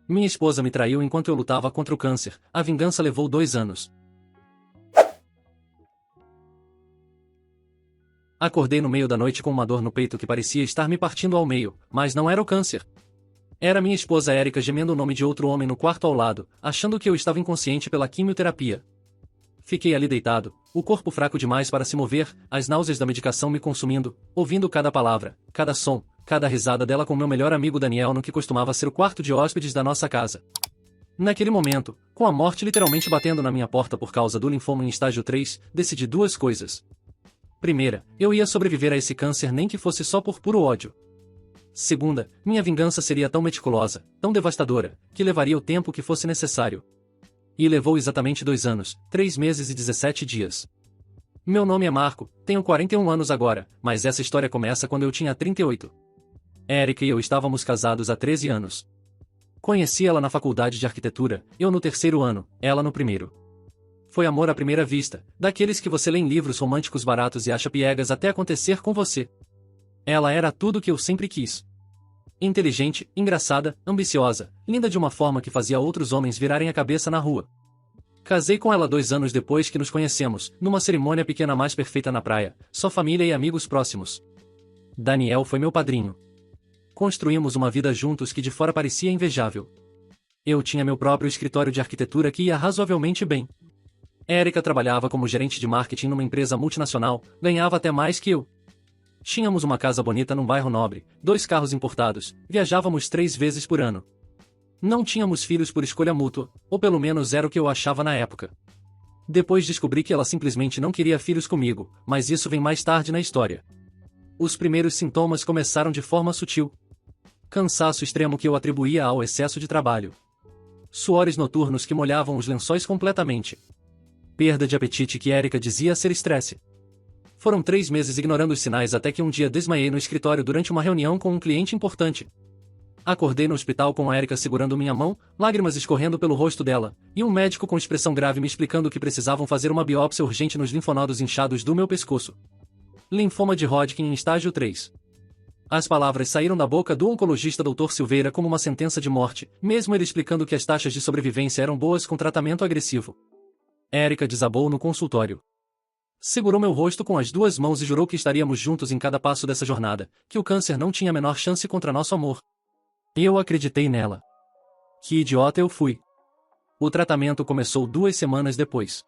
Minha esposa me traiu enquanto eu lutava contra o câncer. A vingança levou 2 anos. Acordei no meio da noite com uma dor no peito que parecia estar me partindo ao meio, mas não era o câncer. Era minha esposa Érica gemendo o nome de outro homem no quarto ao lado, achando que eu estava inconsciente pela quimioterapia. Fiquei ali deitado, o corpo fraco demais para se mover, as náuseas da medicação me consumindo, ouvindo cada palavra, cada som, cada risada dela com meu melhor amigo Daniel no que costumava ser o quarto de hóspedes da nossa casa. Naquele momento, com a morte literalmente batendo na minha porta por causa do linfoma em estágio 3, decidi 2 coisas. Primeira, eu ia sobreviver a esse câncer nem que fosse só por puro ódio. Segunda, minha vingança seria tão meticulosa, tão devastadora, que levaria o tempo que fosse necessário. E levou exatamente 2 anos, 3 meses e 17 dias. Meu nome é Marco, tenho 41 anos agora, mas essa história começa quando eu tinha 38. Érica e eu estávamos casados há 13 anos. Conheci ela na faculdade de arquitetura, eu no 3º ano, ela no 1º. Foi amor à primeira vista, daqueles que você lê em livros românticos baratos e acha piegas até acontecer com você. Ela era tudo que eu sempre quis. Inteligente, engraçada, ambiciosa, linda de uma forma que fazia outros homens virarem a cabeça na rua. Casei com ela 2 anos depois que nos conhecemos, numa cerimônia pequena mais perfeita na praia, só família e amigos próximos. Daniel foi meu padrinho. Construímos uma vida juntos que de fora parecia invejável. Eu tinha meu próprio escritório de arquitetura que ia razoavelmente bem. Érica trabalhava como gerente de marketing numa empresa multinacional, ganhava até mais que eu. Tínhamos uma casa bonita num bairro nobre, 2 carros importados, viajávamos 3 vezes por ano. Não tínhamos filhos por escolha mútua, ou pelo menos era o que eu achava na época. Depois descobri que ela simplesmente não queria filhos comigo, mas isso vem mais tarde na história. Os primeiros sintomas começaram de forma sutil. Cansaço extremo que eu atribuía ao excesso de trabalho. Suores noturnos que molhavam os lençóis completamente. Perda de apetite que Érica dizia ser estresse. Foram 3 meses ignorando os sinais até que um dia desmaiei no escritório durante uma reunião com um cliente importante. Acordei no hospital com a Érica segurando minha mão, lágrimas escorrendo pelo rosto dela, e um médico com expressão grave me explicando que precisavam fazer uma biópsia urgente nos linfonodos inchados do meu pescoço. Linfoma de Hodgkin em estágio 3. As palavras saíram da boca do oncologista Dr. Silveira como uma sentença de morte, mesmo ele explicando que as taxas de sobrevivência eram boas com tratamento agressivo. Érica desabou no consultório. Segurou meu rosto com as 2 mãos e jurou que estaríamos juntos em cada passo dessa jornada, que o câncer não tinha a menor chance contra nosso amor. Eu acreditei nela. Que idiota eu fui. O tratamento começou 2 semanas depois.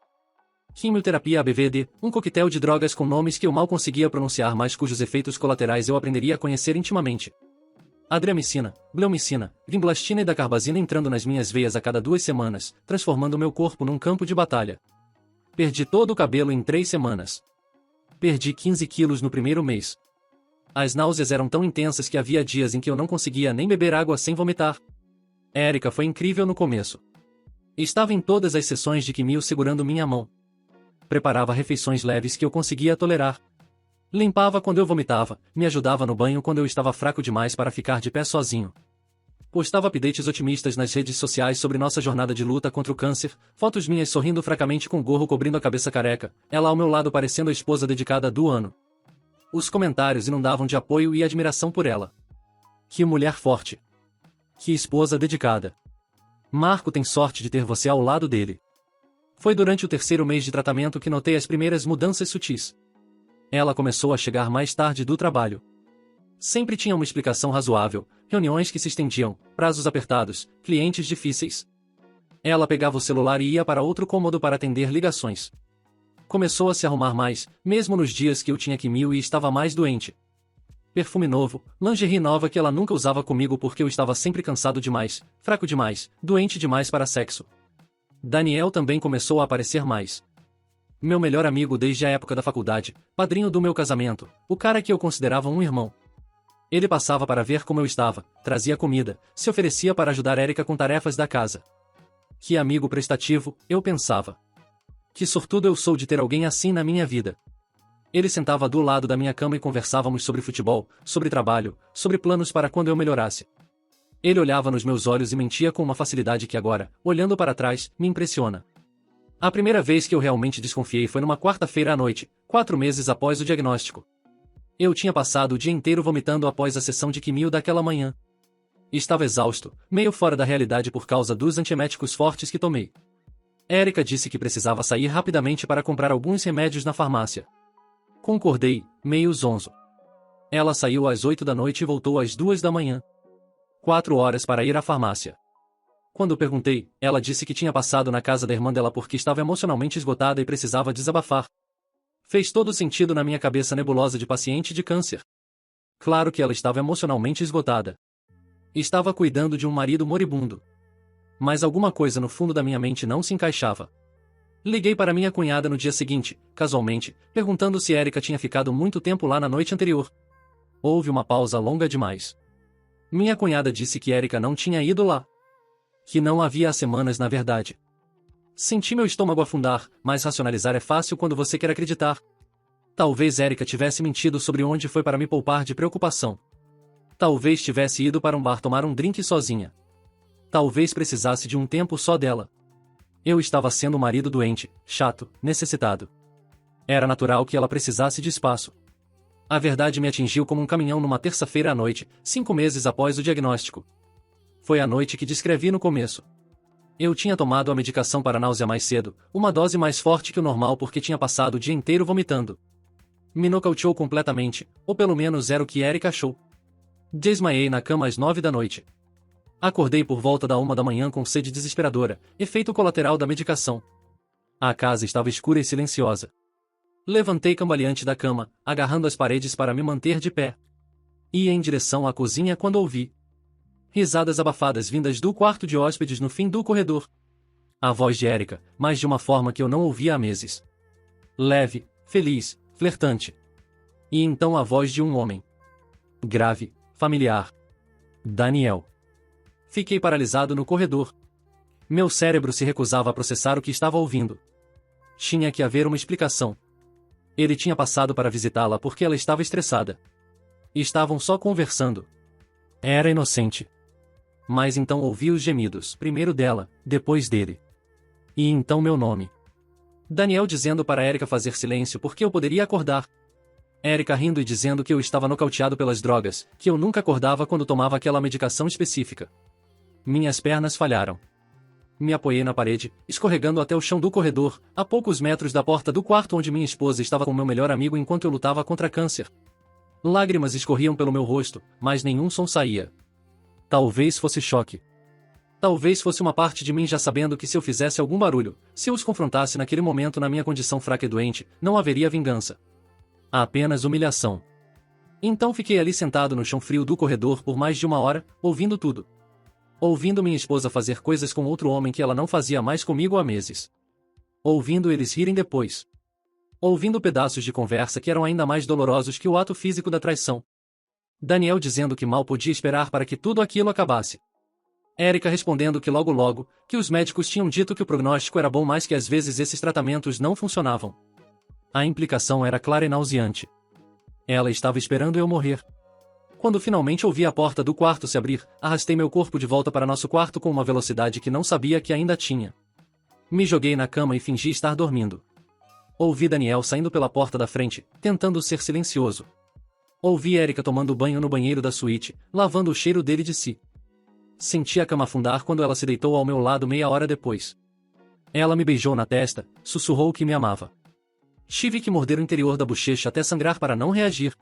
Quimioterapia ABVD, um coquetel de drogas com nomes que eu mal conseguia pronunciar mas cujos efeitos colaterais eu aprenderia a conhecer intimamente. Adriamicina, bleomicina, vinblastina e dacarbazina entrando nas minhas veias a cada 2 semanas, transformando meu corpo num campo de batalha. Perdi todo o cabelo em 3 semanas. Perdi 15 quilos no 1º mês. As náuseas eram tão intensas que havia dias em que eu não conseguia nem beber água sem vomitar. Érica foi incrível no começo. Estava em todas as sessões de quimio segurando minha mão. Preparava refeições leves que eu conseguia tolerar. Limpava quando eu vomitava, me ajudava no banho quando eu estava fraco demais para ficar de pé sozinho. Postava updates otimistas nas redes sociais sobre nossa jornada de luta contra o câncer, fotos minhas sorrindo fracamente com o gorro cobrindo a cabeça careca, ela ao meu lado parecendo a esposa dedicada do ano. Os comentários inundavam de apoio e admiração por ela. Que mulher forte. Que esposa dedicada. Marco tem sorte de ter você ao lado dele. Foi durante o 3º mês de tratamento que notei as primeiras mudanças sutis. Ela começou a chegar mais tarde do trabalho. Sempre tinha uma explicação razoável, reuniões que se estendiam, prazos apertados, clientes difíceis. Ela pegava o celular e ia para outro cômodo para atender ligações. Começou a se arrumar mais, mesmo nos dias que eu tinha quimio e estava mais doente. Perfume novo, lingerie nova que ela nunca usava comigo porque eu estava sempre cansado demais, fraco demais, doente demais para sexo. Daniel também começou a aparecer mais. Meu melhor amigo desde a época da faculdade, padrinho do meu casamento, o cara que eu considerava um irmão. Ele passava para ver como eu estava, trazia comida, se oferecia para ajudar Érica com tarefas da casa. Que amigo prestativo, eu pensava. Que sortudo eu sou de ter alguém assim na minha vida. Ele sentava do lado da minha cama e conversávamos sobre futebol, sobre trabalho, sobre planos para quando eu melhorasse. Ele olhava nos meus olhos e mentia com uma facilidade que agora, olhando para trás, me impressiona. A primeira vez que eu realmente desconfiei foi numa quarta-feira à noite, 4 meses após o diagnóstico. Eu tinha passado o dia inteiro vomitando após a sessão de quimio daquela manhã. Estava exausto, meio fora da realidade por causa dos antieméticos fortes que tomei. Erika disse que precisava sair rapidamente para comprar alguns remédios na farmácia. Concordei, meio zonzo. Ela saiu às 8 da noite e voltou às 2 da manhã. 4 horas para ir à farmácia. Quando perguntei, ela disse que tinha passado na casa da irmã dela porque estava emocionalmente esgotada e precisava desabafar. Fez todo sentido na minha cabeça nebulosa de paciente de câncer. Claro que ela estava emocionalmente esgotada. Estava cuidando de um marido moribundo. Mas alguma coisa no fundo da minha mente não se encaixava. Liguei para minha cunhada no dia seguinte, casualmente, perguntando se Erika tinha ficado muito tempo lá na noite anterior. Houve uma pausa longa demais. Minha cunhada disse que Erika não tinha ido lá. Que não havia há semanas na verdade. Senti meu estômago afundar, mas racionalizar é fácil quando você quer acreditar. Talvez Erika tivesse mentido sobre onde foi para me poupar de preocupação. Talvez tivesse ido para um bar tomar um drink sozinha. Talvez precisasse de um tempo só dela. Eu estava sendo um marido doente, chato, necessitado. Era natural que ela precisasse de espaço. A verdade me atingiu como um caminhão numa terça-feira à noite, 5 meses após o diagnóstico. Foi a noite que descrevi no começo. Eu tinha tomado a medicação para náusea mais cedo, uma dose mais forte que o normal porque tinha passado o dia inteiro vomitando. Me nocauteou completamente, ou pelo menos era o que Erika achou. Desmaiei na cama às 9 da noite. Acordei por volta da 1 da manhã com sede desesperadora, efeito colateral da medicação. A casa estava escura e silenciosa. Levantei cambaleante da cama, agarrando as paredes para me manter de pé. Ia em direção à cozinha quando ouvi risadas abafadas vindas do quarto de hóspedes no fim do corredor. A voz de Erika, mas de uma forma que eu não ouvia há meses. Leve, feliz, flertante. E então a voz de um homem. Grave, familiar. Daniel. Fiquei paralisado no corredor. Meu cérebro se recusava a processar o que estava ouvindo. Tinha que haver uma explicação. Ele tinha passado para visitá-la porque ela estava estressada. Estavam só conversando. Era inocente. Mas então ouvi os gemidos, primeiro dela, depois dele. E então meu nome. Daniel dizendo para Erika fazer silêncio porque eu poderia acordar. Erika rindo e dizendo que eu estava nocauteado pelas drogas, que eu nunca acordava quando tomava aquela medicação específica. Minhas pernas falharam. Me apoiei na parede, escorregando até o chão do corredor, a poucos metros da porta do quarto onde minha esposa estava com meu melhor amigo enquanto eu lutava contra câncer. Lágrimas escorriam pelo meu rosto, mas nenhum som saía. Talvez fosse choque. Talvez fosse uma parte de mim já sabendo que se eu fizesse algum barulho, se eu os confrontasse naquele momento na minha condição fraca e doente, não haveria vingança. Apenas humilhação. Então fiquei ali sentado no chão frio do corredor por mais de 1 hora, ouvindo tudo. Ouvindo minha esposa fazer coisas com outro homem que ela não fazia mais comigo há meses. Ouvindo eles rirem depois. Ouvindo pedaços de conversa que eram ainda mais dolorosos que o ato físico da traição. Daniel dizendo que mal podia esperar para que tudo aquilo acabasse. Erika respondendo que logo, que os médicos tinham dito que o prognóstico era bom mas que às vezes esses tratamentos não funcionavam. A implicação era clara e nauseante. Ela estava esperando eu morrer. Quando finalmente ouvi a porta do quarto se abrir, arrastei meu corpo de volta para nosso quarto com uma velocidade que não sabia que ainda tinha. Me joguei na cama e fingi estar dormindo. Ouvi Daniel saindo pela porta da frente, tentando ser silencioso. Ouvi Erika tomando banho no banheiro da suíte, lavando o cheiro dele de si. Senti a cama afundar quando ela se deitou ao meu lado meia hora depois. Ela me beijou na testa, sussurrou que me amava. Tive que morder o interior da bochecha até sangrar para não reagir.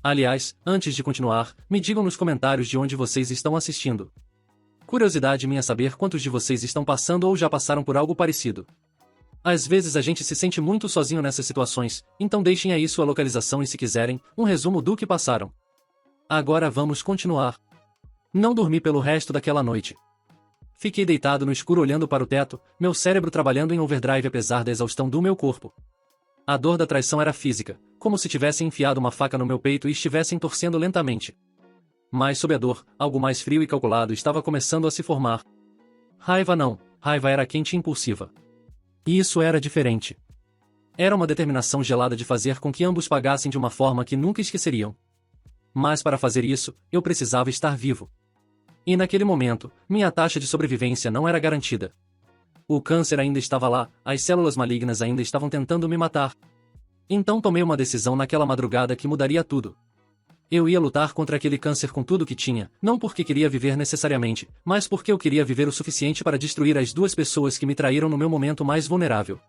Aliás, antes de continuar, me digam nos comentários de onde vocês estão assistindo. Curiosidade minha saber quantos de vocês estão passando ou já passaram por algo parecido. Às vezes a gente se sente muito sozinho nessas situações, então deixem aí sua localização e se quiserem, um resumo do que passaram. Agora vamos continuar. Não dormi pelo resto daquela noite. Fiquei deitado no escuro olhando para o teto, meu cérebro trabalhando em overdrive apesar da exaustão do meu corpo. A dor da traição era física, como se tivessem enfiado uma faca no meu peito e estivessem torcendo lentamente. Mas sob a dor, algo mais frio e calculado estava começando a se formar. Raiva não, raiva era quente e impulsiva. E isso era diferente. Era uma determinação gelada de fazer com que ambos pagassem de uma forma que nunca esqueceriam. Mas para fazer isso, eu precisava estar vivo. E naquele momento, minha taxa de sobrevivência não era garantida. O câncer ainda estava lá, as células malignas ainda estavam tentando me matar. Então tomei uma decisão naquela madrugada que mudaria tudo. Eu ia lutar contra aquele câncer com tudo que tinha, não porque queria viver necessariamente, mas porque eu queria viver o suficiente para destruir as duas pessoas que me traíram no meu momento mais vulnerável.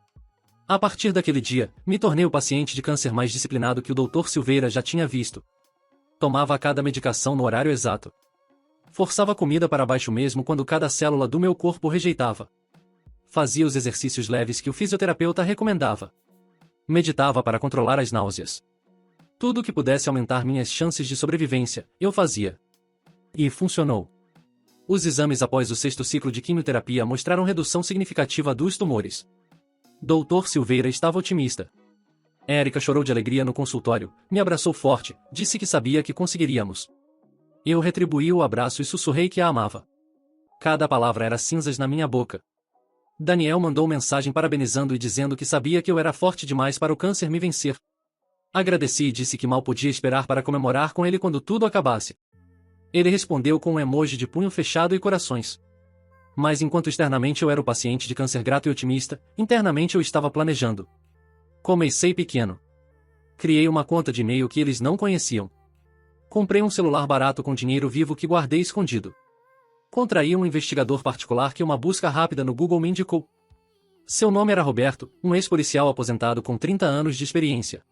A partir daquele dia, me tornei o paciente de câncer mais disciplinado que o Dr. Silveira já tinha visto. Tomava cada medicação no horário exato. Forçava comida para baixo mesmo quando cada célula do meu corpo rejeitava. Fazia os exercícios leves que o fisioterapeuta recomendava. Meditava para controlar as náuseas. Tudo que pudesse aumentar minhas chances de sobrevivência, eu fazia. E funcionou. Os exames após o 6º ciclo de quimioterapia mostraram redução significativa dos tumores. Dr. Silveira estava otimista. Érica chorou de alegria no consultório, me abraçou forte, disse que sabia que conseguiríamos. Eu retribuí o abraço e sussurrei que a amava. Cada palavra era cinzas na minha boca. Daniel mandou mensagem parabenizando e dizendo que sabia que eu era forte demais para o câncer me vencer. Agradeci e disse que mal podia esperar para comemorar com ele quando tudo acabasse. Ele respondeu com um emoji de punho fechado e corações. Mas enquanto externamente eu era o paciente de câncer grato e otimista, internamente eu estava planejando. Comecei pequeno. Criei uma conta de e-mail que eles não conheciam. Comprei um celular barato com dinheiro vivo que guardei escondido. Contraí um investigador particular que uma busca rápida no Google me indicou. Seu nome era Roberto, um ex-policial aposentado com 30 anos de experiência.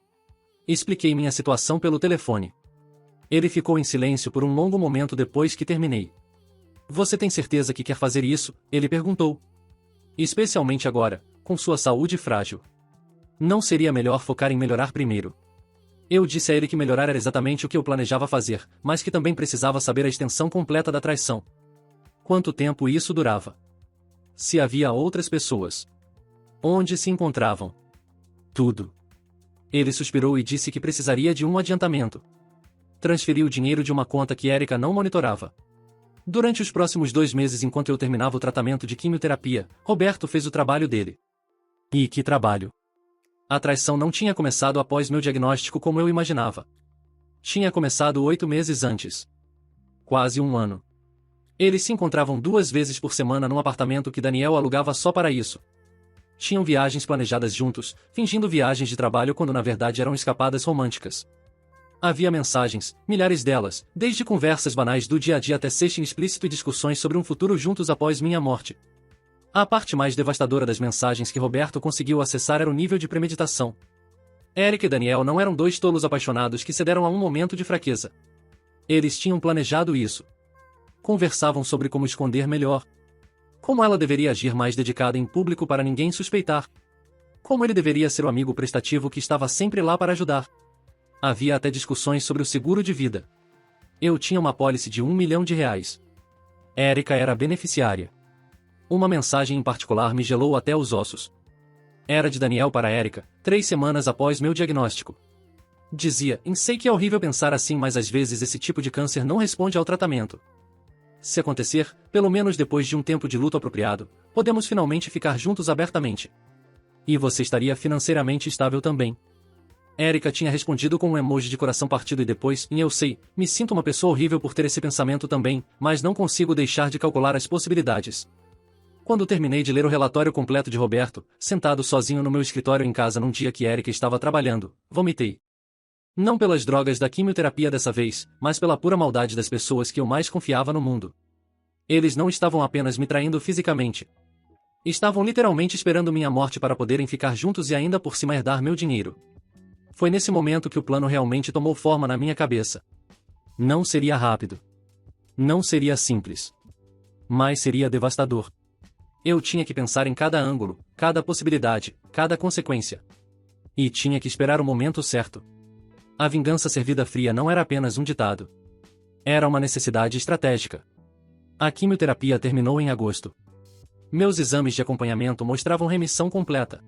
Expliquei minha situação pelo telefone. Ele ficou em silêncio por um longo momento depois que terminei. Você tem certeza que quer fazer isso? Ele perguntou. Especialmente agora, com sua saúde frágil. Não seria melhor focar em melhorar primeiro? Eu disse a ele que melhorar era exatamente o que eu planejava fazer, mas que também precisava saber a extensão completa da traição. Quanto tempo isso durava? Se havia outras pessoas. Onde se encontravam? Tudo. Ele suspirou e disse que precisaria de um adiantamento. Transferi o dinheiro de uma conta que Érica não monitorava. Durante os próximos 2 meses enquanto eu terminava o tratamento de quimioterapia, Roberto fez o trabalho dele. E que trabalho! A traição não tinha começado após meu diagnóstico como eu imaginava. Tinha começado 8 meses antes. Quase 1 ano. Eles se encontravam 2 vezes por semana num apartamento que Daniel alugava só para isso. Tinham viagens planejadas juntos, fingindo viagens de trabalho quando na verdade eram escapadas românticas. Havia mensagens, milhares delas, desde conversas banais do dia a dia até sexting explícito e discussões sobre um futuro juntos após minha morte. A parte mais devastadora das mensagens que Roberto conseguiu acessar era o nível de premeditação. Érica e Daniel não eram 2 tolos apaixonados que cederam a um momento de fraqueza. Eles tinham planejado isso. Conversavam sobre como esconder melhor. Como ela deveria agir mais dedicada em público para ninguém suspeitar. Como ele deveria ser o amigo prestativo que estava sempre lá para ajudar. Havia até discussões sobre o seguro de vida. Eu tinha uma apólice de R$1 milhão. Érica era a beneficiária. Uma mensagem em particular me gelou até os ossos. Era de Daniel para Érica, 3 semanas após meu diagnóstico. Dizia, sei que é horrível pensar assim, mas às vezes esse tipo de câncer não responde ao tratamento. Se acontecer, pelo menos depois de um tempo de luto apropriado, podemos finalmente ficar juntos abertamente. E você estaria financeiramente estável também. Érica tinha respondido com um emoji de coração partido e depois, eu sei, me sinto uma pessoa horrível por ter esse pensamento também, mas não consigo deixar de calcular as possibilidades. Quando terminei de ler o relatório completo de Roberto, sentado sozinho no meu escritório em casa num dia que Érica estava trabalhando, vomitei. Não pelas drogas da quimioterapia dessa vez, mas pela pura maldade das pessoas que eu mais confiava no mundo. Eles não estavam apenas me traindo fisicamente. Estavam literalmente esperando minha morte para poderem ficar juntos e ainda por cima herdar meu dinheiro. Foi nesse momento que o plano realmente tomou forma na minha cabeça. Não seria rápido. Não seria simples. Mas seria devastador. Eu tinha que pensar em cada ângulo, cada possibilidade, cada consequência. E tinha que esperar o momento certo. A vingança servida fria não era apenas um ditado. Era uma necessidade estratégica. A quimioterapia terminou em agosto. Meus exames de acompanhamento mostravam remissão completa.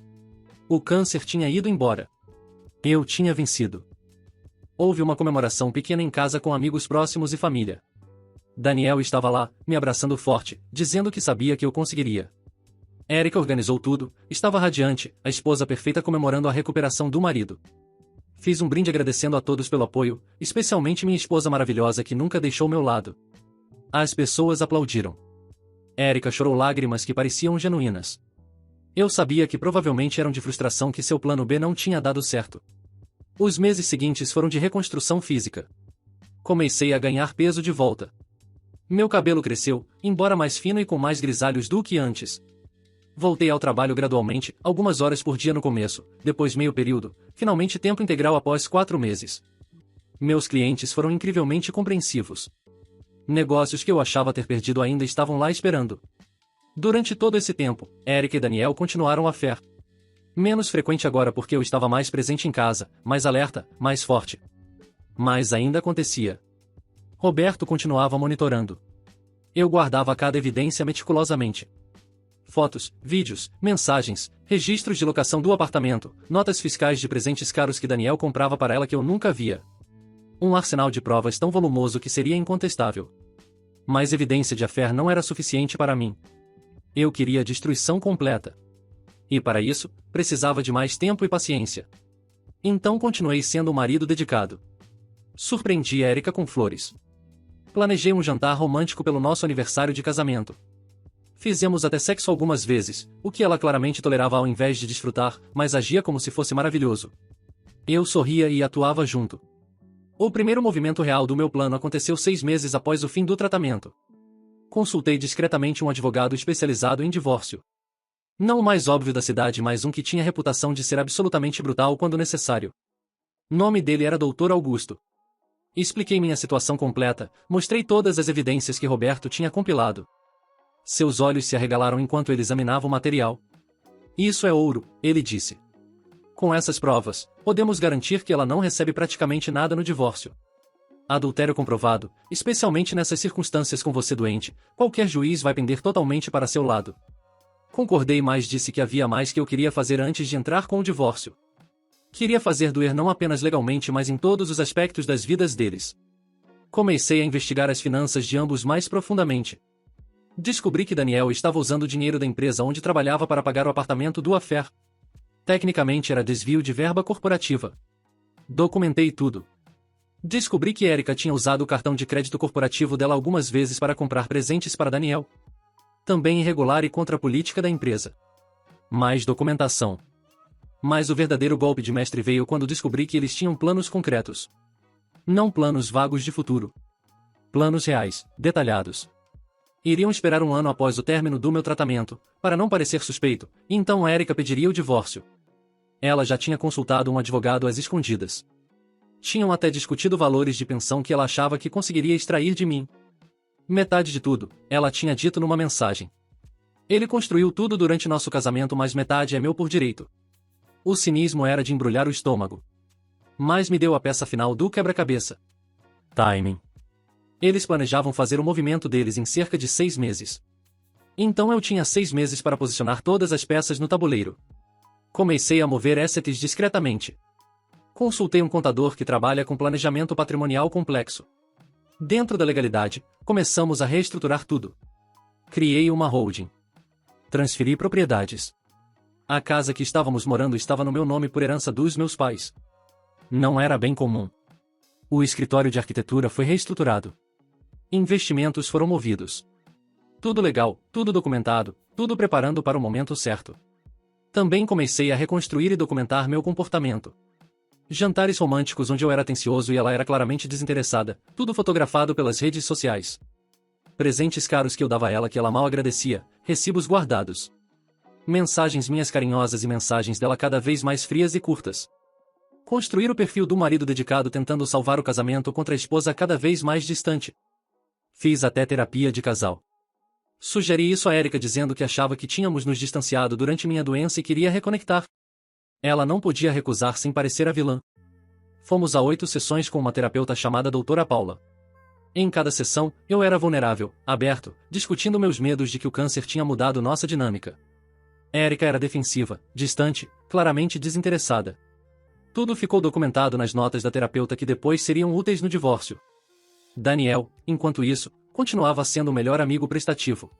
O câncer tinha ido embora. Eu tinha vencido. Houve uma comemoração pequena em casa com amigos próximos e família. Daniel estava lá, me abraçando forte, dizendo que sabia que eu conseguiria. Érica organizou tudo, estava radiante, a esposa perfeita comemorando a recuperação do marido. Fiz um brinde agradecendo a todos pelo apoio, especialmente minha esposa maravilhosa que nunca deixou meu lado. As pessoas aplaudiram. Érica chorou lágrimas que pareciam genuínas. Eu sabia que provavelmente eram de frustração que seu plano B não tinha dado certo. Os meses seguintes foram de reconstrução física. Comecei a ganhar peso de volta. Meu cabelo cresceu, embora mais fino e com mais grisalhos do que antes. Voltei ao trabalho gradualmente, algumas horas por dia no começo, depois meio período, finalmente tempo integral após 4 meses. Meus clientes foram incrivelmente compreensivos. Negócios que eu achava ter perdido ainda estavam lá esperando. Durante todo esse tempo, Eric e Daniel continuaram a fé. Menos frequente agora porque eu estava mais presente em casa, mais alerta, mais forte. Mas ainda acontecia. Roberto continuava monitorando. Eu guardava cada evidência meticulosamente. Fotos, vídeos, mensagens, registros de locação do apartamento, notas fiscais de presentes caros que Daniel comprava para ela que eu nunca via. Um arsenal de provas tão volumoso que seria incontestável. Mas evidência de affair não era suficiente para mim. Eu queria destruição completa. E para isso, precisava de mais tempo e paciência. Então continuei sendo um marido dedicado. Surpreendi Erika com flores. Planejei um jantar romântico pelo nosso aniversário de casamento. Fizemos até sexo algumas vezes, o que ela claramente tolerava ao invés de desfrutar, mas agia como se fosse maravilhoso. Eu sorria e atuava junto. O primeiro movimento real do meu plano aconteceu 6 meses após o fim do tratamento. Consultei discretamente um advogado especializado em divórcio. Não o mais óbvio da cidade, mas um que tinha reputação de ser absolutamente brutal quando necessário. Nome dele era Dr. Augusto. Expliquei minha situação completa, mostrei todas as evidências que Roberto tinha compilado. Seus olhos se arregalaram enquanto ele examinava o material. Isso é ouro, ele disse. Com essas provas, podemos garantir que ela não recebe praticamente nada no divórcio. Adultério comprovado, especialmente nessas circunstâncias com você doente, qualquer juiz vai pender totalmente para seu lado. Concordei, mas disse que havia mais que eu queria fazer antes de entrar com o divórcio. Queria fazer doer não apenas legalmente, mas em todos os aspectos das vidas deles. Comecei a investigar as finanças de ambos mais profundamente. Descobri que Daniel estava usando o dinheiro da empresa onde trabalhava para pagar o apartamento do affair. Tecnicamente era desvio de verba corporativa. Documentei tudo. Descobri que Erika tinha usado o cartão de crédito corporativo dela algumas vezes para comprar presentes para Daniel. Também irregular e contra a política da empresa. Mais documentação. Mas o verdadeiro golpe de mestre veio quando descobri que eles tinham planos concretos. Não planos vagos de futuro. Planos reais, detalhados. Iriam esperar um ano após o término do meu tratamento, para não parecer suspeito, e então Erika pediria o divórcio. Ela já tinha consultado um advogado às escondidas. Tinham até discutido valores de pensão que ela achava que conseguiria extrair de mim. Metade de tudo, ela tinha dito numa mensagem. Ele construiu tudo durante nosso casamento, mas metade é meu por direito. O cinismo era de embrulhar o estômago. Mas me deu a peça final do quebra-cabeça. Timing. Eles planejavam fazer o movimento deles em cerca de 6 meses. Então eu tinha 6 meses para posicionar todas as peças no tabuleiro. Comecei a mover assets discretamente. Consultei um contador que trabalha com planejamento patrimonial complexo. Dentro da legalidade, começamos a reestruturar tudo. Criei uma holding. Transferi propriedades. A casa que estávamos morando estava no meu nome por herança dos meus pais. Não era bem comum. O escritório de arquitetura foi reestruturado. Investimentos foram movidos. Tudo legal, tudo documentado, tudo preparando para o momento certo. Também comecei a reconstruir e documentar meu comportamento. Jantares românticos onde eu era atencioso e ela era claramente desinteressada, tudo fotografado pelas redes sociais. Presentes caros que eu dava a ela que ela mal agradecia, recibos guardados. Mensagens minhas carinhosas e mensagens dela cada vez mais frias e curtas. Construir o perfil do marido dedicado tentando salvar o casamento contra a esposa cada vez mais distante. Fiz até terapia de casal. Sugeri isso a Erika dizendo que achava que tínhamos nos distanciado durante minha doença e queria reconectar. Ela não podia recusar sem parecer a vilã. Fomos a 8 sessões com uma terapeuta chamada Doutora Paula. Em cada sessão, eu era vulnerável, aberto, discutindo meus medos de que o câncer tinha mudado nossa dinâmica. Erika era defensiva, distante, claramente desinteressada. Tudo ficou documentado nas notas da terapeuta que depois seriam úteis no divórcio. Daniel, enquanto isso, continuava sendo o melhor amigo prestativo.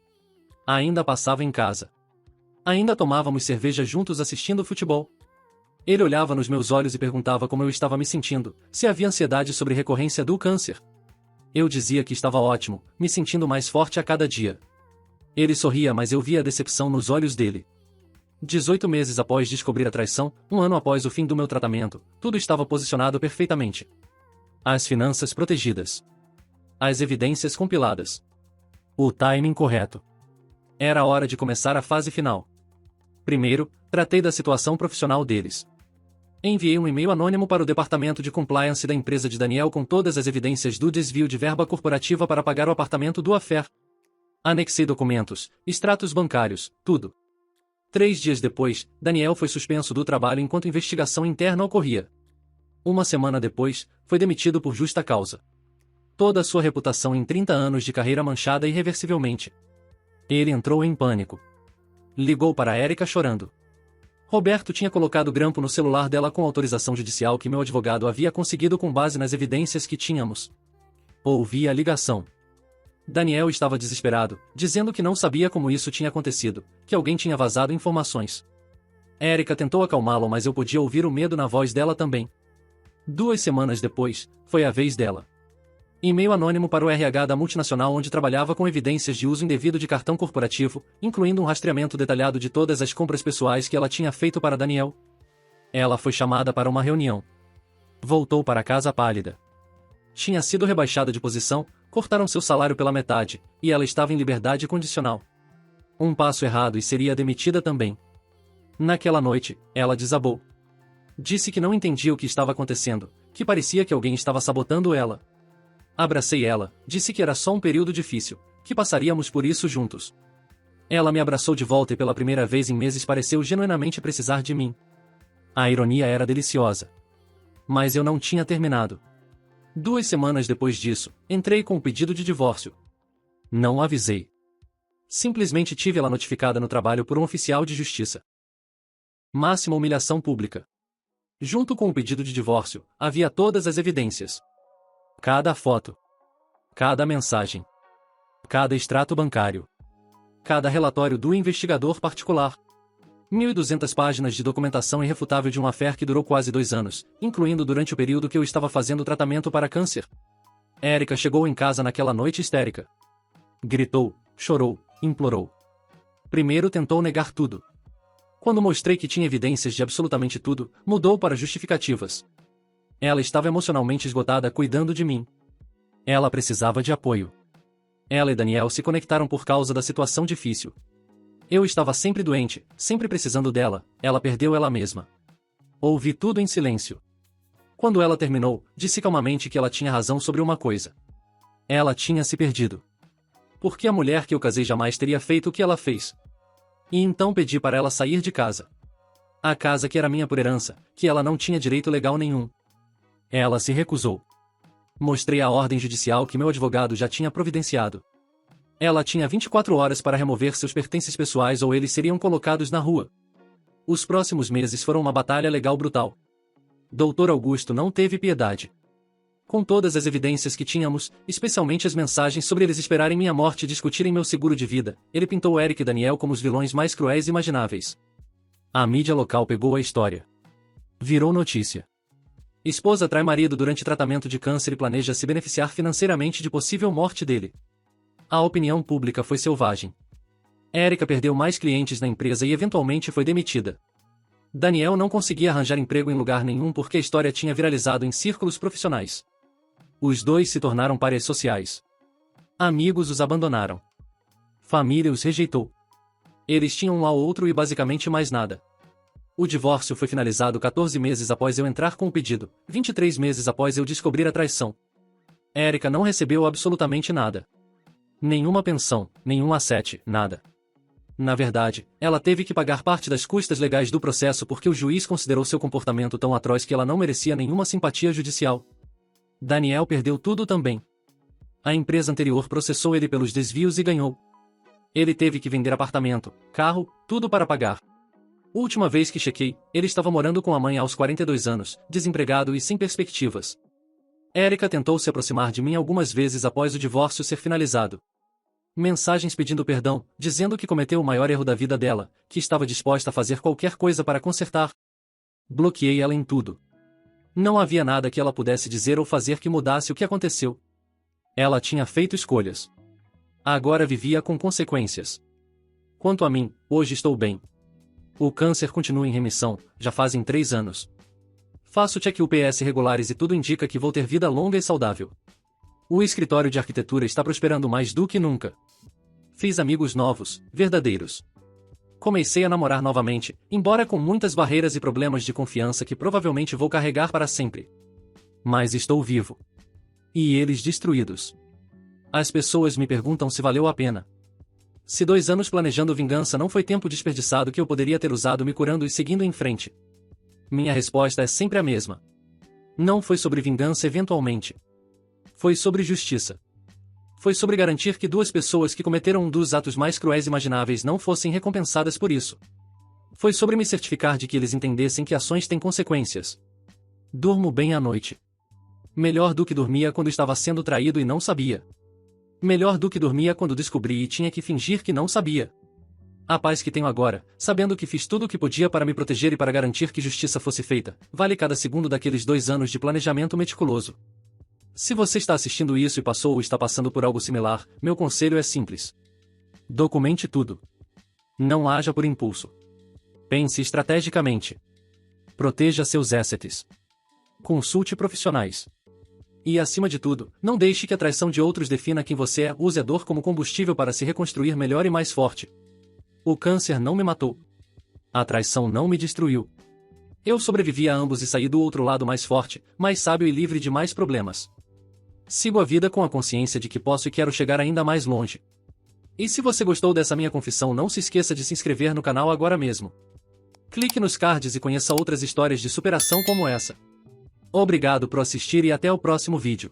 Ainda passava em casa. Ainda tomávamos cerveja juntos assistindo futebol. Ele olhava nos meus olhos e perguntava como eu estava me sentindo, se havia ansiedade sobre recorrência do câncer. Eu dizia que estava ótimo, me sentindo mais forte a cada dia. Ele sorria, mas eu via a decepção nos olhos dele. 18 meses após descobrir a traição, um ano após o fim do meu tratamento, tudo estava posicionado perfeitamente. As finanças protegidas. As evidências compiladas. O timing correto. Era a hora de começar a fase final. Primeiro, tratei da situação profissional deles. Enviei um e-mail anônimo para o departamento de compliance da empresa de Daniel com todas as evidências do desvio de verba corporativa para pagar o apartamento do Affair. Anexei documentos, extratos bancários, tudo. 3 dias depois, Daniel foi suspenso do trabalho enquanto investigação interna ocorria. 1 semana depois, foi demitido por justa causa. Toda a sua reputação em 30 anos de carreira manchada irreversivelmente. Ele entrou em pânico. Ligou para Érica chorando. Roberto tinha colocado grampo no celular dela com autorização judicial que meu advogado havia conseguido com base nas evidências que tínhamos. Ouvi a ligação. Daniel estava desesperado, dizendo que não sabia como isso tinha acontecido, que alguém tinha vazado informações. Érica tentou acalmá-lo, mas eu podia ouvir o medo na voz dela também. 2 semanas depois, foi a vez dela. E-mail anônimo para o RH da multinacional onde trabalhava com evidências de uso indevido de cartão corporativo, incluindo um rastreamento detalhado de todas as compras pessoais que ela tinha feito para Daniel. Ela foi chamada para uma reunião. Voltou para casa pálida. Tinha sido rebaixada de posição, cortaram seu salário pela metade, e ela estava em liberdade condicional. Um passo errado e seria demitida também. Naquela noite, ela desabou. Disse que não entendia o que estava acontecendo, que parecia que alguém estava sabotando ela. Abracei ela, disse que era só um período difícil, que passaríamos por isso juntos. Ela me abraçou de volta e pela primeira vez em meses pareceu genuinamente precisar de mim. A ironia era deliciosa. Mas eu não tinha terminado. 2 semanas depois disso, entrei com o pedido de divórcio. Não avisei. Simplesmente tive ela notificada no trabalho por um oficial de justiça. Máxima humilhação pública. Junto com o pedido de divórcio, havia todas as evidências. Cada foto. Cada mensagem. Cada extrato bancário. Cada relatório do investigador particular. 1.200 páginas de documentação irrefutável de um affair que durou quase 2 anos, incluindo durante o período que eu estava fazendo tratamento para câncer. Érica chegou em casa naquela noite histérica. Gritou, chorou, implorou. Primeiro tentou negar tudo. Quando mostrei que tinha evidências de absolutamente tudo, mudou para justificativas. Ela estava emocionalmente esgotada cuidando de mim. Ela precisava de apoio. Ela e Daniel se conectaram por causa da situação difícil. Eu estava sempre doente, sempre precisando dela, ela perdeu ela mesma. Ouvi tudo em silêncio. Quando ela terminou, disse calmamente que ela tinha razão sobre uma coisa. Ela tinha se perdido. Porque a mulher que eu casei jamais teria feito o que ela fez. E então pedi para ela sair de casa. A casa que era minha por herança, que ela não tinha direito legal nenhum. Ela se recusou. Mostrei a ordem judicial que meu advogado já tinha providenciado. Ela tinha 24 horas para remover seus pertences pessoais ou eles seriam colocados na rua. Os próximos meses foram uma batalha legal brutal. Dr. Augusto não teve piedade. Com todas as evidências que tínhamos, especialmente as mensagens sobre eles esperarem minha morte e discutirem meu seguro de vida, ele pintou Eric e Daniel como os vilões mais cruéis imagináveis. A mídia local pegou a história. Virou notícia. Esposa trai marido durante tratamento de câncer e planeja se beneficiar financeiramente de possível morte dele. A opinião pública foi selvagem. Érica perdeu mais clientes na empresa e eventualmente foi demitida. Daniel não conseguia arranjar emprego em lugar nenhum porque a história tinha viralizado em círculos profissionais. Os dois se tornaram párias sociais. Amigos os abandonaram. Família os rejeitou. Eles tinham um ao outro e basicamente mais nada. O divórcio foi finalizado 14 meses após eu entrar com o pedido, 23 meses após eu descobrir a traição. Érica não recebeu absolutamente nada. Nenhuma pensão, nenhum asset, nada. Na verdade, ela teve que pagar parte das custas legais do processo porque o juiz considerou seu comportamento tão atroz que ela não merecia nenhuma simpatia judicial. Daniel perdeu tudo também. A empresa anterior processou ele pelos desvios e ganhou. Ele teve que vender apartamento, carro, tudo para pagar. Última vez que chequei, ele estava morando com a mãe aos 42 anos, desempregado e sem perspectivas. Érica tentou se aproximar de mim algumas vezes após o divórcio ser finalizado. Mensagens pedindo perdão, dizendo que cometeu o maior erro da vida dela, que estava disposta a fazer qualquer coisa para consertar. Bloqueei ela em tudo. Não havia nada que ela pudesse dizer ou fazer que mudasse o que aconteceu. Ela tinha feito escolhas. Agora vivia com consequências. Quanto a mim, hoje estou bem. O câncer continua em remissão, já fazem 3 anos. Faço check UPS regulares e tudo indica que vou ter vida longa e saudável. O escritório de arquitetura está prosperando mais do que nunca. Fiz amigos novos, verdadeiros. Comecei a namorar novamente, embora com muitas barreiras e problemas de confiança que provavelmente vou carregar para sempre. Mas estou vivo. E eles destruídos. As pessoas me perguntam se valeu a pena. Se 2 anos planejando vingança não foi tempo desperdiçado que eu poderia ter usado me curando e seguindo em frente. Minha resposta é sempre a mesma. Não foi sobre vingança eventualmente. Foi sobre justiça. Foi sobre garantir que 2 pessoas que cometeram um dos atos mais cruéis imagináveis não fossem recompensadas por isso. Foi sobre me certificar de que eles entendessem que ações têm consequências. Durmo bem à noite. Melhor do que dormia quando estava sendo traído e não sabia. Melhor do que dormia quando descobri e tinha que fingir que não sabia. A paz que tenho agora, sabendo que fiz tudo o que podia para me proteger e para garantir que justiça fosse feita, vale cada segundo daqueles 2 anos de planejamento meticuloso. Se você está assistindo isso e passou ou está passando por algo similar, meu conselho é simples. Documente tudo. Não haja por impulso. Pense estrategicamente. Proteja seus assets. Consulte profissionais. E, acima de tudo, não deixe que a traição de outros defina quem você é. Use a dor como combustível para se reconstruir melhor e mais forte. O câncer não me matou. A traição não me destruiu. Eu sobrevivi a ambos e saí do outro lado mais forte, mais sábio e livre de mais problemas. Sigo a vida com a consciência de que posso e quero chegar ainda mais longe. E se você gostou dessa minha confissão, não se esqueça de se inscrever no canal agora mesmo. Clique nos cards e conheça outras histórias de superação como essa. Obrigado por assistir e até o próximo vídeo.